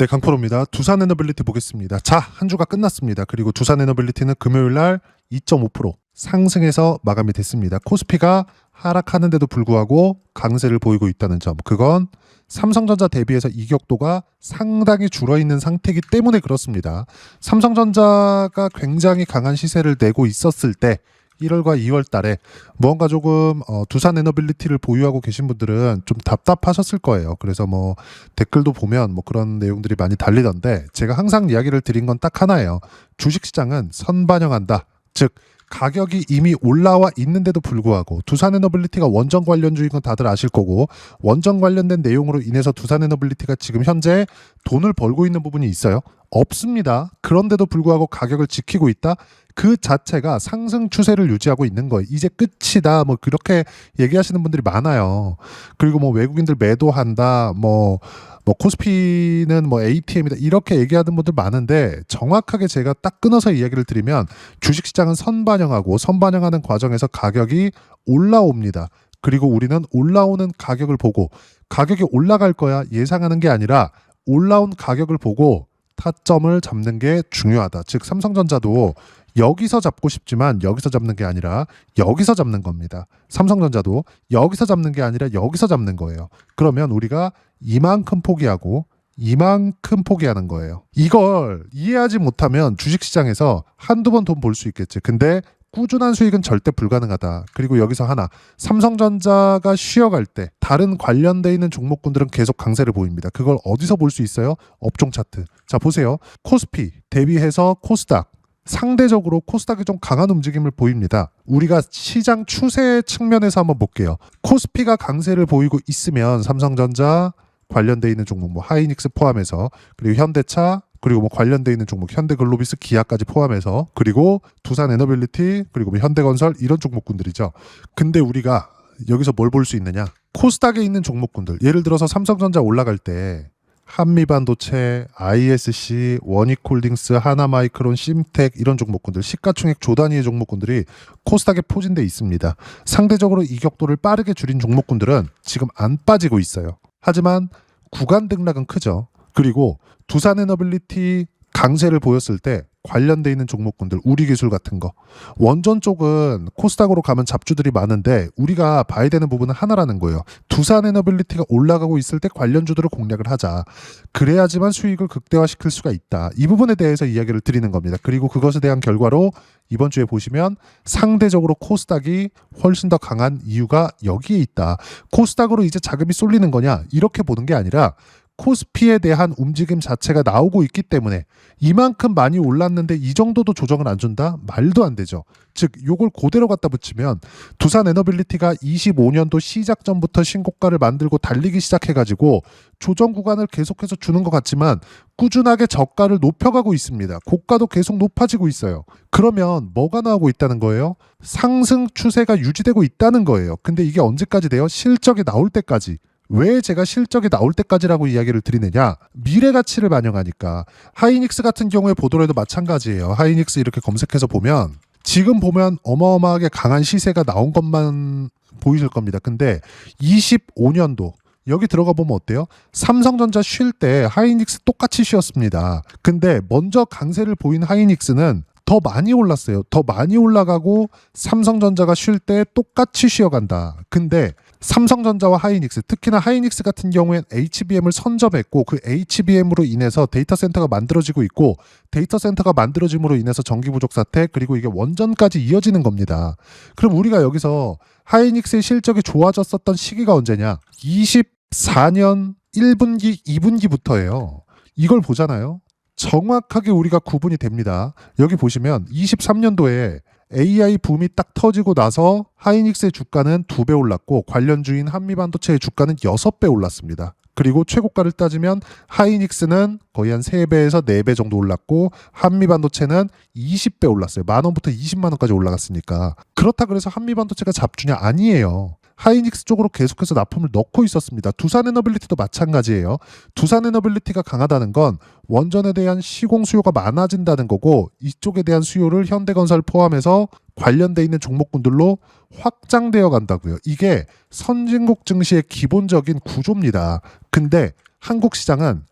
네, 강프로입니다. 두산에너빌리티 보겠습니다. 자, 한 주가 끝났습니다. 그리고 두산에너빌리티는 금요일 날 2.5% 상승해서 마감이 됐습니다. 코스피가 하락하는데도 불구하고 강세를 보이고 있다는 점. 그건 삼성전자 대비해서 이격도가 상당히 줄어있는 상태이기 때문에 그렇습니다. 삼성전자가 굉장히 강한 시세를 내고 있었을 때 1월과 2월 달에 무언가 조금 두산에너빌리티를 보유하고 계신 분들은 좀 답답하셨을 거예요. 그래서 뭐 댓글도 보면 뭐 그런 내용들이 많이 달리던데, 제가 항상 이야기를 드린 건 딱 하나예요. 주식시장은 선반영한다. 즉 가격이 이미 올라와 있는데도 불구하고, 두산에너빌리티가 원전 관련주인 건 다들 아실 거고, 원전 관련된 내용으로 인해서 두산에너빌리티가 지금 현재 돈을 벌고 있는 부분이 있어요? 없습니다. 그런데도 불구하고 가격을 지키고 있다? 그 자체가 상승 추세를 유지하고 있는 거예요. 이제 끝이다, 뭐 그렇게 얘기하시는 분들이 많아요. 그리고 뭐 외국인들 매도한다, 뭐 코스피는 뭐 ATM이다, 이렇게 얘기하는 분들 많은데, 정확하게 제가 딱 끊어서 이야기를 드리면 주식시장은 선반영하고, 선반영하는 과정에서 가격이 올라옵니다. 그리고 우리는 올라오는 가격을 보고, 가격이 올라갈 거야 예상하는 게 아니라 올라온 가격을 보고 타점을 잡는 게 중요하다. 즉 삼성전자도 여기서 잡고 싶지만 여기서 잡는 게 아니라 여기서 잡는 겁니다. 삼성전자도 여기서 잡는 게 아니라 여기서 잡는 거예요. 그러면 우리가 이만큼 포기하고 이만큼 포기하는 거예요. 이걸 이해하지 못하면 주식시장에서 한두 번 돈 벌 수 있겠지. 근데 꾸준한 수익은 절대 불가능하다. 그리고 여기서 하나, 삼성전자가 쉬어갈 때 다른 관련돼 있는 종목군들은 계속 강세를 보입니다. 그걸 어디서 볼 수 있어요? 업종 차트. 자, 보세요. 코스피 대비해서 코스닥, 상대적으로 코스닥이 좀 강한 움직임을 보입니다. 우리가 시장 추세 측면에서 한번 볼게요. 코스피가 강세를 보이고 있으면 삼성전자 관련돼 있는 종목, 뭐 하이닉스 포함해서, 그리고 현대차, 그리고 뭐 관련돼 있는 종목 현대글로비스, 기아까지 포함해서, 그리고 두산에너빌리티, 그리고 뭐 현대건설, 이런 종목군들이죠. 근데 우리가 여기서 뭘 볼 수 있느냐? 코스닥에 있는 종목군들, 예를 들어서 삼성전자 올라갈 때 한미반도체, ISC, 원익홀딩스, 하나마이크론, 심텍, 이런 종목군들, 시가총액 조 단위의 종목군들이 코스닥에 포진돼 있습니다. 상대적으로 이격도를 빠르게 줄인 종목군들은 지금 안 빠지고 있어요. 하지만 구간 등락은 크죠. 그리고 두산에너빌리티 강세를 보였을 때 관련돼 있는 종목군들, 우리기술 같은 거, 원전 쪽은 코스닥으로 가면 잡주들이 많은데 우리가 봐야 되는 부분은 하나라는 거예요. 두산에너빌리티가 올라가고 있을 때 관련주들을 공략을 하자. 그래야지만 수익을 극대화시킬 수가 있다. 이 부분에 대해서 이야기를 드리는 겁니다. 그리고 그것에 대한 결과로 이번 주에 보시면 상대적으로 코스닥이 훨씬 더 강한 이유가 여기에 있다. 코스닥으로 이제 자금이 쏠리는 거냐, 이렇게 보는 게 아니라 코스피에 대한 움직임 자체가 나오고 있기 때문에, 이만큼 많이 올랐는데 이 정도도 조정을 안 준다? 말도 안 되죠. 즉 요걸 그대로 갖다 붙이면 두산에너빌리티가 25년도 시작 전부터 신고가를 만들고 달리기 시작해가지고 조정 구간을 계속해서 주는 것 같지만 꾸준하게 저가를 높여가고 있습니다. 고가도 계속 높아지고 있어요. 그러면 뭐가 나오고 있다는 거예요? 상승 추세가 유지되고 있다는 거예요. 근데 이게 언제까지 돼요? 실적이 나올 때까지. 왜 제가 실적이 나올 때까지라고 이야기를 드리느냐? 미래 가치를 반영하니까. 하이닉스 같은 경우에 보더라도 마찬가지예요. 하이닉스 이렇게 검색해서 보면 지금 보면 어마어마하게 강한 시세가 나온 것만 보이실 겁니다. 근데 25년도 여기 들어가 보면 어때요? 삼성전자 쉴 때 하이닉스 똑같이 쉬었습니다. 근데 먼저 강세를 보인 하이닉스는 더 많이 올랐어요. 더 많이 올라가고 삼성전자가 쉴 때 똑같이 쉬어간다. 근데 삼성전자와 하이닉스, 특히나 하이닉스 같은 경우엔 HBM을 선점했고, 그 HBM으로 인해서 데이터 센터가 만들어지고 있고, 데이터 센터가 만들어짐으로 인해서 전기 부족 사태, 그리고 이게 원전까지 이어지는 겁니다. 그럼 우리가 여기서 하이닉스의 실적이 좋아졌었던 시기가 언제냐? 24년 1분기, 2분기부터예요. 이걸 보잖아요. 정확하게 우리가 구분이 됩니다. 여기 보시면 23년도에 AI 붐이 딱 터지고 나서 하이닉스의 주가는 2배 올랐고, 관련주인 한미반도체의 주가는 6배 올랐습니다. 그리고 최고가를 따지면 하이닉스는 거의 한 3배에서 4배 정도 올랐고, 한미반도체는 20배 올랐어요. 10,000원부터 200,000원까지 올라갔으니까. 그렇다 그래서 한미반도체가 잡주냐? 아니에요. 하이닉스 쪽으로 계속해서 납품을 넣고 있었습니다. 두산에너빌리티도 마찬가지예요. 두산에너빌리티가 강하다는 건 원전에 대한 시공 수요가 많아진다는 거고, 이쪽에 대한 수요를 현대건설 포함해서 관련돼 있는 종목군들로 확장되어 간다고요. 이게 선진국 증시의 기본적인 구조입니다. 근데 한국 시장은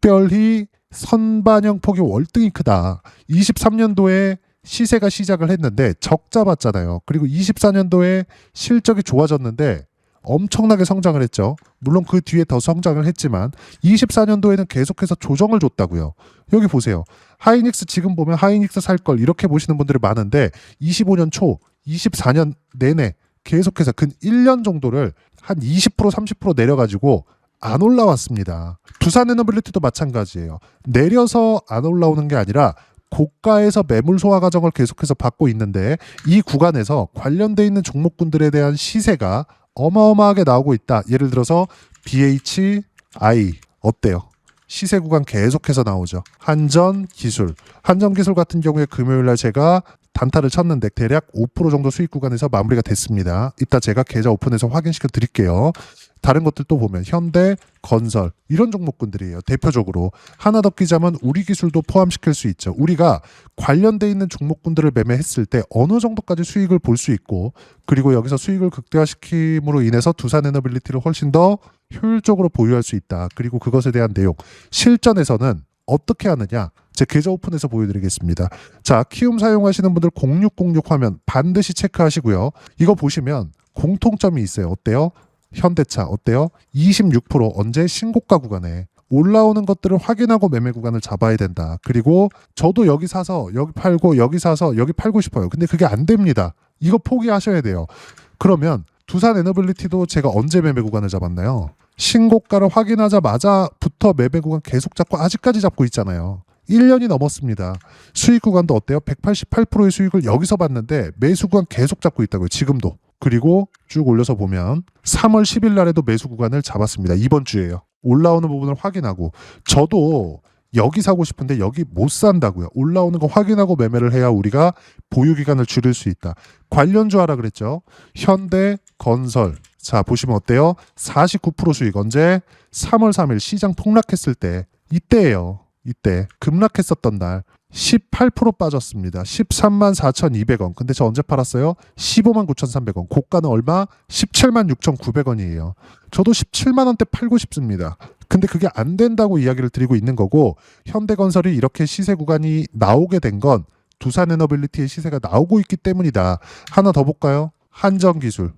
특별히 선반영 폭이 월등히 크다. 23년도에 시세가 시작을 했는데 적자 봤잖아요. 그리고 24년도에 실적이 좋아졌는데 엄청나게 성장을 했죠. 물론 그 뒤에 더 성장을 했지만 24년도에는 계속해서 조정을 줬다고요. 여기 보세요. 하이닉스 지금 보면 하이닉스 살 걸 이렇게 보시는 분들이 많은데 25년 초, 24년 내내 계속해서 근 1년 정도를 한 20% 30% 내려가지고 안 올라왔습니다. 두산에너빌리티도 마찬가지예요. 내려서 안 올라오는 게 아니라 고가에서 매물 소화 과정을 계속해서 받고 있는데 이 구간에서 관련돼 있는 종목군들에 대한 시세가 어마어마하게 나오고 있다. 예를 들어서 BHI 어때요? 시세 구간 계속해서 나오죠. 한전기술 같은 경우에 금요일날 제가 단타를 쳤는데 대략 5% 정도 수익 구간에서 마무리가 됐습니다. 이따 제가 계좌 오픈해서 확인시켜 드릴게요. 다른 것들도 보면 현대, 건설 이런 종목군들이에요. 대표적으로 하나 더 끼자면 우리기술도 포함시킬 수 있죠. 우리가 관련돼 있는 종목군들을 매매했을 때 어느 정도까지 수익을 볼 수 있고 그리고 여기서 수익을 극대화시킴으로 인해서 두산에너빌리티를 훨씬 더 효율적으로 보유할 수 있다. 그리고 그것에 대한 내용 실전에서는 어떻게 하느냐 제 계좌 오픈해서 보여드리겠습니다. 자, 키움 사용하시는 분들 0606 화면 반드시 체크하시고요. 이거 보시면 공통점이 있어요. 어때요? 현대차 어때요? 26% 언제 신고가 구간에 올라오는 것들을 확인하고 매매 구간을 잡아야 된다. 그리고 저도 여기 사서 여기 팔고 여기 사서 여기 팔고 싶어요. 근데 그게 안 됩니다. 이거 포기하셔야 돼요. 그러면 두산에너빌리티도 제가 언제 매매 구간을 잡았나요? 신고가를 확인하자마자부터 매매 구간 계속 잡고 아직까지 잡고 있잖아요. 1년이 넘었습니다. 수익 구간도 어때요? 188%의 수익을 여기서 봤는데 매수 구간 계속 잡고 있다고요. 지금도. 그리고 쭉 올려서 보면 3월 10일 날에도 매수 구간을 잡았습니다. 이번 주에요. 올라오는 부분을 확인하고 저도 여기 사고 싶은데 여기 못 산다고요. 올라오는 거 확인하고 매매를 해야 우리가 보유 기간을 줄일 수 있다. 관련주 하라 그랬죠. 현대, 건설. 자, 보시면 어때요? 49% 수익 언제? 3월 3일 시장 폭락했을 때 이때예요. 이때 급락했었던 날 18% 빠졌습니다. 13만 4,200원. 근데 저 언제 팔았어요? 15만 9,300원. 고가는 얼마? 17만 6,900원이에요. 저도 17만 원대 팔고 싶습니다. 근데 그게 안 된다고 이야기를 드리고 있는 거고 현대건설이 이렇게 시세 구간이 나오게 된 건 두산에너빌리티의 시세가 나오고 있기 때문이다. 하나 더 볼까요? 한전기술.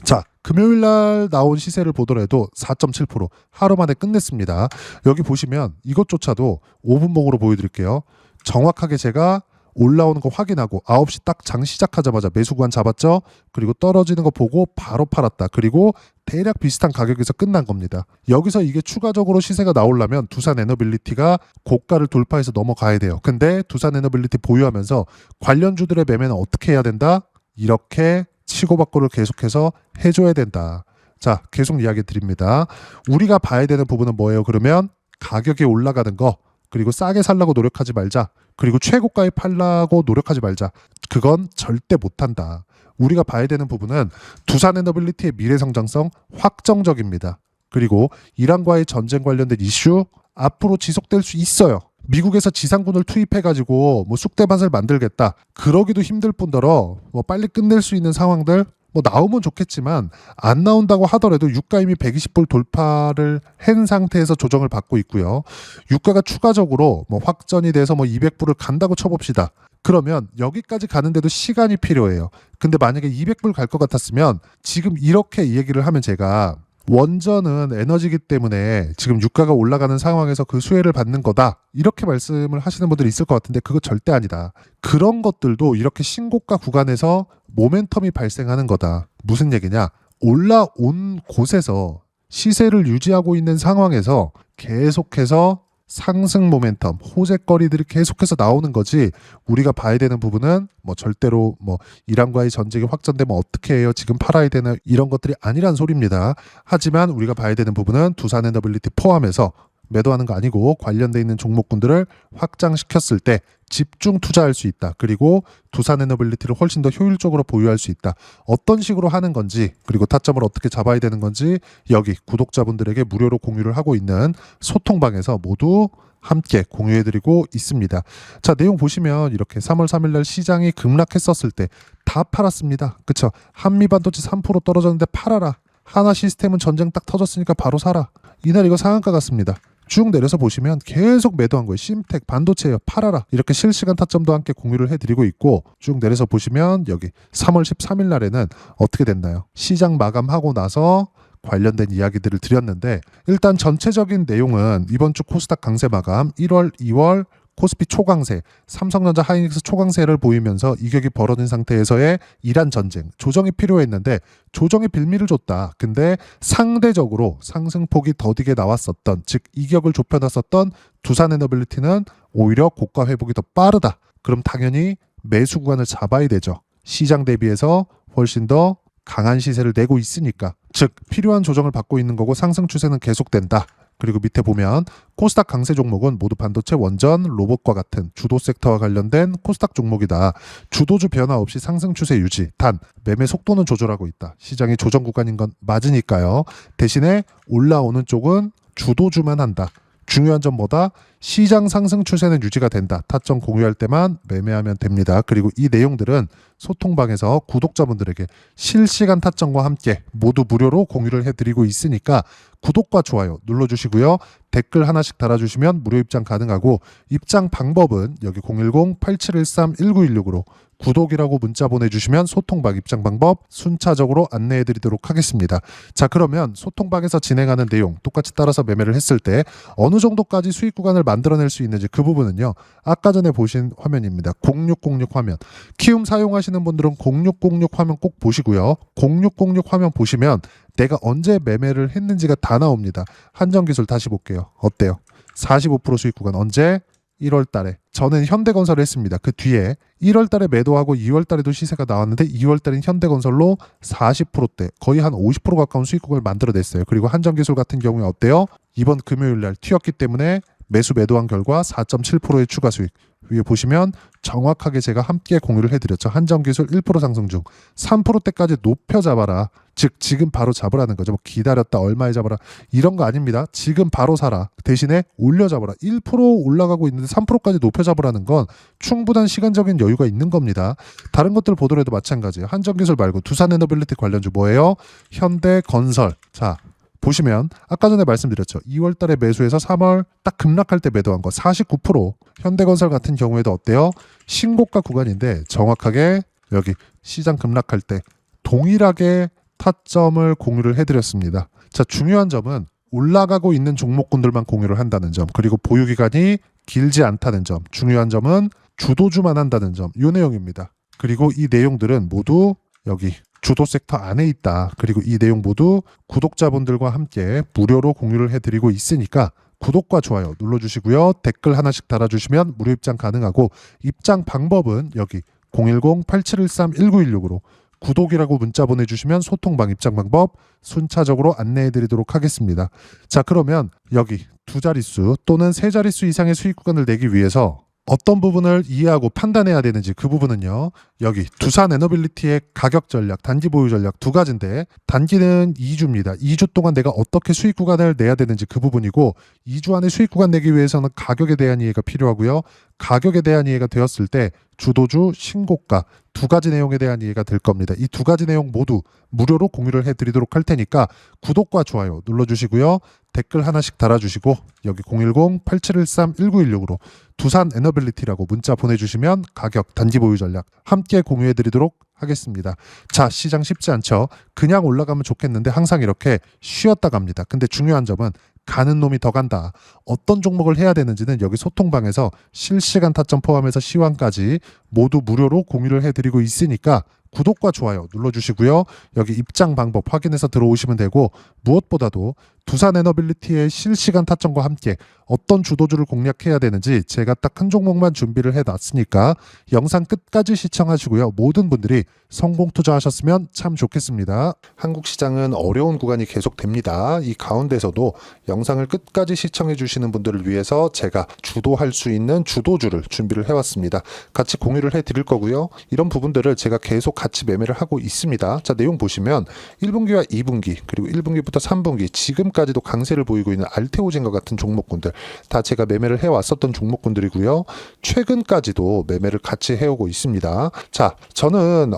자, 금요일 날 나온 시세를 보더라도 4.7% 하루 만에 끝냈습니다. 여기 보시면 이것조차도 5분봉으로 보여드릴게요. 정확하게 제가 올라오는 거 확인하고 9시 딱 장 시작하자마자 매수 구간 잡았죠. 그리고 떨어지는 거 보고 바로 팔았다. 그리고 대략 비슷한 가격에서 끝난 겁니다. 여기서 이게 추가적으로 시세가 나오려면 두산에너빌리티가 고가를 돌파해서 넘어가야 돼요. 근데 두산에너빌리티 보유하면서 관련주들의 매매는 어떻게 해야 된다? 이렇게 치고받고를 계속해서 해줘야 된다. 자, 계속 이야기 드립니다. 우리가 봐야 되는 부분은 뭐예요? 그러면 가격이 올라가는 거 그리고 싸게 살라고 노력하지 말자. 그리고 최고가에 팔라고 노력하지 말자. 그건 절대 못한다. 우리가 봐야 되는 부분은 두산에너빌리티의 미래 성장성 확정적입니다. 그리고 이란과의 전쟁 관련된 이슈 앞으로 지속될 수 있어요. 미국에서 지상군을 투입해가지고 뭐 쑥대밭을 만들겠다. 그러기도 힘들 뿐더러 뭐 빨리 끝낼 수 있는 상황들 뭐 나오면 좋겠지만 안 나온다고 하더라도 유가 이미 120불 돌파를 한 상태에서 조정을 받고 있고요. 유가가 추가적으로 뭐 확전이 돼서 뭐 200불을 간다고 쳐봅시다. 그러면 여기까지 가는데도 시간이 필요해요. 근데 만약에 200불 갈 것 같았으면 지금 이렇게 얘기를 하면 제가 원전은 에너지기 때문에 지금 유가가 올라가는 상황에서 그 수혜를 받는 거다. 이렇게 말씀을 하시는 분들이 있을 것 같은데 그거 절대 아니다. 그런 것들도 이렇게 신고가 구간에서 모멘텀이 발생하는 거다. 무슨 얘기냐? 올라온 곳에서 시세를 유지하고 있는 상황에서 계속해서 상승 모멘텀, 호재거리들이 계속해서 나오는 거지. 우리가 봐야 되는 부분은 뭐 절대로 뭐 이란과의 전쟁이 확전되면 어떻게 해요? 지금 팔아야 되나? 이런 것들이 아니란 소리입니다. 하지만 우리가 봐야 되는 부분은 두산에너빌리티 포함해서 매도하는 거 아니고 관련돼 있는 종목군들을 확장시켰을 때 집중 투자할 수 있다. 그리고 두산에너빌리티를 훨씬 더 효율적으로 보유할 수 있다. 어떤 식으로 하는 건지 그리고 타점을 어떻게 잡아야 되는 건지 여기 구독자분들에게 무료로 공유를 하고 있는 소통방에서 모두 함께 공유해드리고 있습니다. 자, 내용 보시면 이렇게 3월 3일 날 시장이 급락했었을 때 다 팔았습니다. 그쵸? 한미반도체 3% 떨어졌는데 팔아라. 하나시스템은 전쟁 딱 터졌으니까 바로 사라. 이날 이거 상한가 같습니다. 쭉 내려서 보시면 계속 매도한 거예요. 심텍, 반도체요, 팔아라. 이렇게 실시간 타점도 함께 공유를 해드리고 있고, 쭉 내려서 보시면 여기 3월 13일 날에는 어떻게 됐나요? 시장 마감하고 나서 관련된 이야기들을 드렸는데, 일단 전체적인 내용은 이번 주 코스닥 강세 마감 1월, 2월 코스피 초강세, 삼성전자 하이닉스 초강세를 보이면서 이격이 벌어진 상태에서의 이란 전쟁, 조정이 필요했는데 조정의 빌미를 줬다. 근데 상대적으로 상승폭이 더디게 나왔었던, 즉 이격을 좁혀놨었던 두산에너빌리티는 오히려 고가 회복이 더 빠르다. 그럼 당연히 매수 구간을 잡아야 되죠. 시장 대비해서 훨씬 더 강한 시세를 내고 있으니까, 즉 필요한 조정을 받고 있는 거고 상승 추세는 계속된다. 그리고 밑에 보면 코스닥 강세 종목은 모두 반도체, 원전, 로봇과 같은 주도 섹터와 관련된 코스닥 종목이다. 주도주 변화 없이 상승 추세 유지. 단 매매 속도는 조절하고 있다. 시장이 조정 구간인 건 맞으니까요. 대신에 올라오는 쪽은 주도주만 한다. 중요한 점보다 시장 상승 추세는 유지가 된다. 타점 공유할 때만 매매하면 됩니다. 그리고 이 내용들은 소통방에서 구독자분들에게 실시간 타점과 함께 모두 무료로 공유를 해드리고 있으니까 구독과 좋아요 눌러주시고요. 댓글 하나씩 달아주시면 무료 입장 가능하고, 입장 방법은 여기 010-8713-1916으로 구독이라고 문자 보내주시면 소통방 입장 방법 순차적으로 안내해드리도록 하겠습니다. 자, 그러면 소통방에서 진행하는 내용 똑같이 따라서 매매를 했을 때 어느 정도까지 수익 구간을 만들어낼 수 있는지, 그 부분은요 아까 전에 보신 화면입니다. 0606 화면, 키움 사용하시는 분들은 0606 화면 꼭 보시고요. 0606 화면 보시면 내가 언제 매매를 했는지가 다 나옵니다. 한정기술 다시 볼게요. 어때요? 45% 수익 구간 언제? 1월 달에. 저는 현대건설을 했습니다. 그 뒤에 1월 달에 매도하고 2월 달에도 시세가 나왔는데 2월 달엔 현대건설로 40%대, 거의 한 50% 가까운 수익 구간을 만들어냈어요. 그리고 한정기술 같은 경우에 어때요? 이번 금요일 날 튀었기 때문에 매수 매도한 결과 4.7%의 추가 수익. 위에 보시면 정확하게 제가 함께 공유를 해드렸죠. 한정기술 1% 상승 중 3%대까지 높여 잡아라. 즉 지금 바로 잡으라는 거죠. 뭐 기다렸다 얼마에 잡아라 이런 거 아닙니다. 지금 바로 사라. 대신에 올려 잡아라. 1% 올라가고 있는데 3%까지 높여 잡으라는 건 충분한 시간적인 여유가 있는 겁니다. 다른 것들 보더라도 마찬가지예요. 한정기술 말고 두산에너빌리티 관련주 뭐예요? 현대건설. 자, 보시면 아까 전에 말씀드렸죠. 2월 달에 매수해서 3월 딱 급락할 때 매도한 거 49%. 현대건설 같은 경우에도 어때요? 신고가 구간인데 정확하게 여기 시장 급락할 때 동일하게 타점을 공유를 해드렸습니다. 자, 중요한 점은 올라가고 있는 종목군들만 공유를 한다는 점, 그리고 보유기간이 길지 않다는 점, 중요한 점은 주도주만 한다는 점, 이 내용입니다. 그리고 이 내용들은 모두 여기 주도 섹터 안에 있다. 그리고 이 내용 모두 구독자분들과 함께 무료로 공유를 해드리고 있으니까 구독과 좋아요 눌러주시고요. 댓글 하나씩 달아주시면 무료 입장 가능하고, 입장 방법은 여기 010-8713-1916으로 구독이라고 문자 보내주시면 소통방 입장 방법 순차적으로 안내해드리도록 하겠습니다. 자, 그러면 여기 두 자릿수 또는 세 자릿수 이상의 수익 구간을 내기 위해서 어떤 부분을 이해하고 판단해야 되는지, 그 부분은요 여기 두산에너빌리티의 가격 전략, 단기 보유 전략 두 가지인데, 단기는 2주입니다. 2주 동안 내가 어떻게 수익 구간을 내야 되는지 그 부분이고, 2주 안에 수익 구간 내기 위해서는 가격에 대한 이해가 필요하고요. 가격에 대한 이해가 되었을 때 주도주, 신고가 두 가지 내용에 대한 이해가 될 겁니다. 이 두 가지 내용 모두 무료로 공유를 해드리도록 할 테니까 구독과 좋아요 눌러주시고요. 댓글 하나씩 달아주시고 여기 010-8713-1916으로 두산에너빌리티라고 문자 보내주시면 가격, 단기 보유 전략 함께 공유해드리도록 하겠습니다. 자, 시장 쉽지 않죠? 그냥 올라가면 좋겠는데 항상 이렇게 쉬었다 갑니다. 근데 중요한 점은 가는 놈이 더 간다. 어떤 종목을 해야 되는지는 여기 소통방에서 실시간 타점 포함해서 시황까지 모두 무료로 공유를 해드리고 있으니까 구독과 좋아요 눌러주시고요. 여기 입장 방법 확인해서 들어오시면 되고, 무엇보다도 두산에너빌리티의 실시간 타점과 함께 어떤 주도주를 공략해야 되는지 제가 딱 한 종목만 준비를 해놨으니까 영상 끝까지 시청하시고요. 모든 분들이 성공 투자하셨으면 참 좋겠습니다. 한국 시장은 어려운 구간이 계속됩니다. 이 가운데서도 영상을 끝까지 시청해 주시는 분들을 위해서 제가 주도할 수 있는 주도주를 준비를 해왔습니다. 같이 공유를 해드릴 거고요. 이런 부분들을 제가 계속 같이 매매를 하고 있습니다. 자, 내용 보시면 1분기와 2분기 그리고 1분기부터 3분기 지금까지 아직까지도 강세를 보이고 있는 알테오젠과 같은 종목군들 다 제가 매매를 해왔었던 종목군들이고요. 최근까지도 매매를 같이 해오고 있습니다. 자, 저는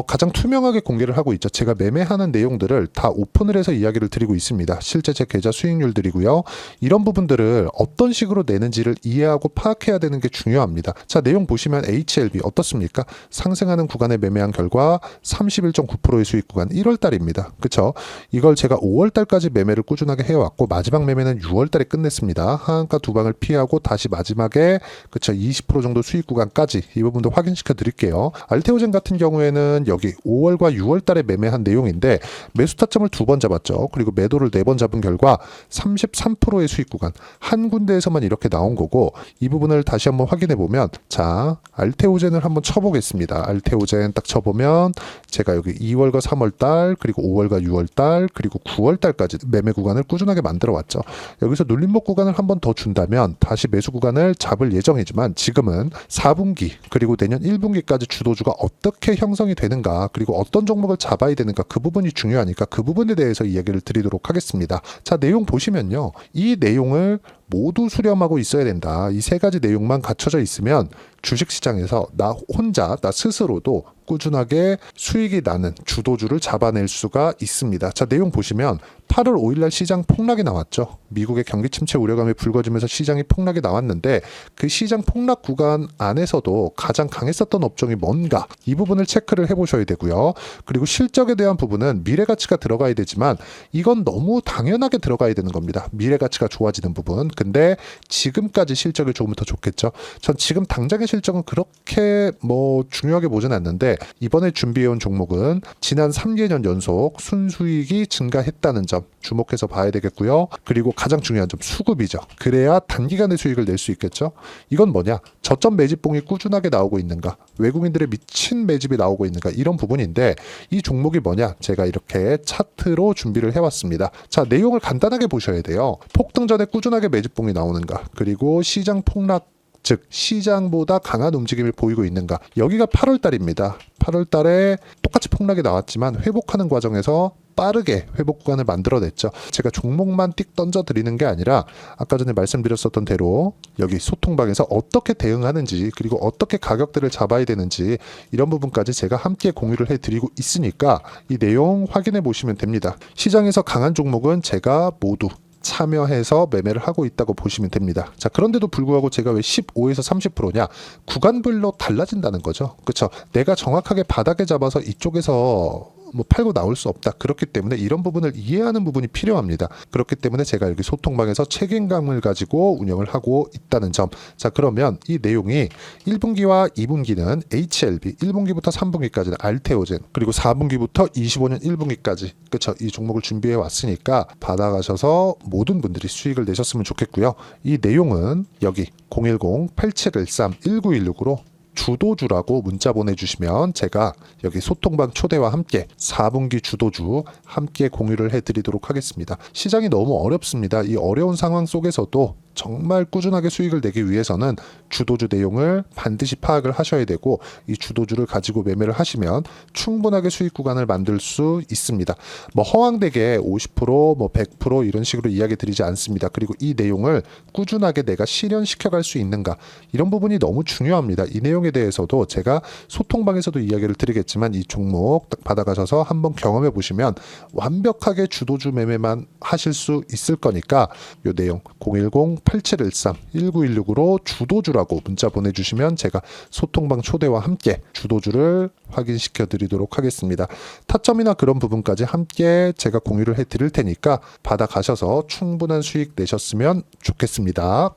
가장 투명하게 공개를 하고 있죠. 제가 매매하는 내용들을 다 오픈을 해서 이야기를 드리고 있습니다. 실제 제 계좌 수익률들이고요. 이런 부분들을 어떤 식으로 내는지를 이해하고 파악해야 되는 게 중요합니다. 자, 내용 보시면 HLB 어떻습니까? 상승하는 구간에 매매한 결과 31.9%의 수익 구간 1월달입니다. 그쵸? 이걸 제가 5월달까지 매매를 꾸준하게 해왔고 마지막 매매는 6월달에 끝냈습니다. 하한가 두 방을 피하고 다시 마지막에 그쵸 20% 정도 수익 구간까지 이 부분도 확인시켜 드릴게요. 알테오젠 같은 경우에는 여기 5월과 6월달에 매매한 내용인데 매수 타점을 2번 잡았죠. 그리고 매도를 4번 잡은 결과 33%의 수익 구간 한 군데에서만 이렇게 나온 거고 이 부분을 다시 한번 확인해 보면 자 알테오젠을 한번 쳐보겠습니다. 알테오젠 딱 쳐보면 제가 여기 2월과 3월달 그리고 5월과 6월달 그리고 9월달까지 매매 구간을 꾸준하게 만들어 왔죠. 여기서 눌림목 구간을 한 번 더 준다면 다시 매수 구간을 잡을 예정이지만 지금은 4분기 그리고 내년 1분기까지 주도주가 어떻게 형성이 되는가 그리고 어떤 종목을 잡아야 되는가 그 부분이 중요하니까 그 부분에 대해서 이야기를 드리도록 하겠습니다. 자, 내용 보시면요. 이 내용을 모두 수렴하고 있어야 된다. 이 세 가지 내용만 갖춰져 있으면 주식시장에서 나 혼자, 나 스스로도 꾸준하게 수익이 나는 주도주를 잡아낼 수가 있습니다. 자, 내용 보시면 8월 5일날 시장 폭락이 나왔죠. 미국의 경기 침체 우려감이 불거지면서 시장이 폭락이 나왔는데 그 시장 폭락 구간 안에서도 가장 강했었던 업종이 뭔가 이 부분을 체크를 해보셔야 되고요. 그리고 실적에 대한 부분은 미래가치가 들어가야 되지만 이건 너무 당연하게 들어가야 되는 겁니다. 미래가치가 좋아지는 부분. 근데 지금까지 실적이 조금 더 좋겠죠. 전 지금 당장의 실적은 그렇게 중요하게 보진 않는데 이번에 준비해온 종목은 지난 3개년 연속 순수익이 증가했다는 점 주목해서 봐야 되겠고요. 그리고 가장 중요한 점 수급이죠. 그래야 단기간에 수익을 낼 수 있겠죠. 이건 뭐냐? 저점 매집봉이 꾸준하게 나오고 있는가? 외국인들의 미친 매집이 나오고 있는가? 이런 부분인데 이 종목이 뭐냐? 제가 이렇게 차트로 준비를 해왔습니다. 자, 내용을 간단하게 보셔야 돼요. 폭등 전에 꾸준하게 매집봉이 나오는가? 그리고 시장 폭락 즉 시장보다 강한 움직임을 보이고 있는가. 여기가 8월달입니다. 8월달에 똑같이 폭락이 나왔지만 회복하는 과정에서 빠르게 회복 구간을 만들어냈죠. 제가 종목만 띡 던져드리는 게 아니라 아까 전에 말씀드렸었던 대로 여기 소통방에서 어떻게 대응하는지 그리고 어떻게 가격대를 잡아야 되는지 이런 부분까지 제가 함께 공유를 해드리고 있으니까 이 내용 확인해 보시면 됩니다. 시장에서 강한 종목은 제가 모두 참여해서 매매를 하고 있다고 보시면 됩니다. 자, 그런데도 불구하고 제가 왜 15에서 30%냐? 구간별로 달라진다는 거죠. 그렇죠? 내가 정확하게 바닥에 잡아서 이쪽에서 팔고 나올 수 없다. 그렇기 때문에 이런 부분을 이해하는 부분이 필요합니다. 그렇기 때문에 제가 여기 소통방에서 책임감을 가지고 운영을 하고 있다는 점. 자, 그러면 이 내용이 1분기와 2분기는 HLB, 1분기부터 3분기까지는 알테오젠, 그리고 4분기부터 25년 1분기까지 그렇죠. 이 종목을 준비해 왔으니까 받아가셔서 모든 분들이 수익을 내셨으면 좋겠고요. 이 내용은 여기 010-8713-1916으로 주도주라고 문자 보내주시면 제가 여기 소통방 초대와 함께 4분기 주도주 함께 공유를 해드리도록 하겠습니다. 시장이 너무 어렵습니다. 이 어려운 상황 속에서도 정말 꾸준하게 수익을 내기 위해서는 주도주 내용을 반드시 파악을 하셔야 되고 이 주도주를 가지고 매매를 하시면 충분하게 수익 구간을 만들 수 있습니다. 허황되게 50%, 100% 이런 식으로 이야기 드리지 않습니다. 그리고 이 내용을 꾸준하게 내가 실현시켜 갈 수 있는가 이런 부분이 너무 중요합니다. 이 내용에 대해서도 제가 소통방에서도 이야기를 드리겠지만 이 종목 딱 받아가셔서 한번 경험해 보시면 완벽하게 주도주 매매만 하실 수 있을 거니까 이 내용 010-8713-1916으로 주도주라고 문자 보내주시면 제가 소통방 초대와 함께 주도주를 확인시켜 드리도록 하겠습니다. 타점이나 그런 부분까지 함께 제가 공유를 해 드릴 테니까 받아가셔서 충분한 수익 내셨으면 좋겠습니다.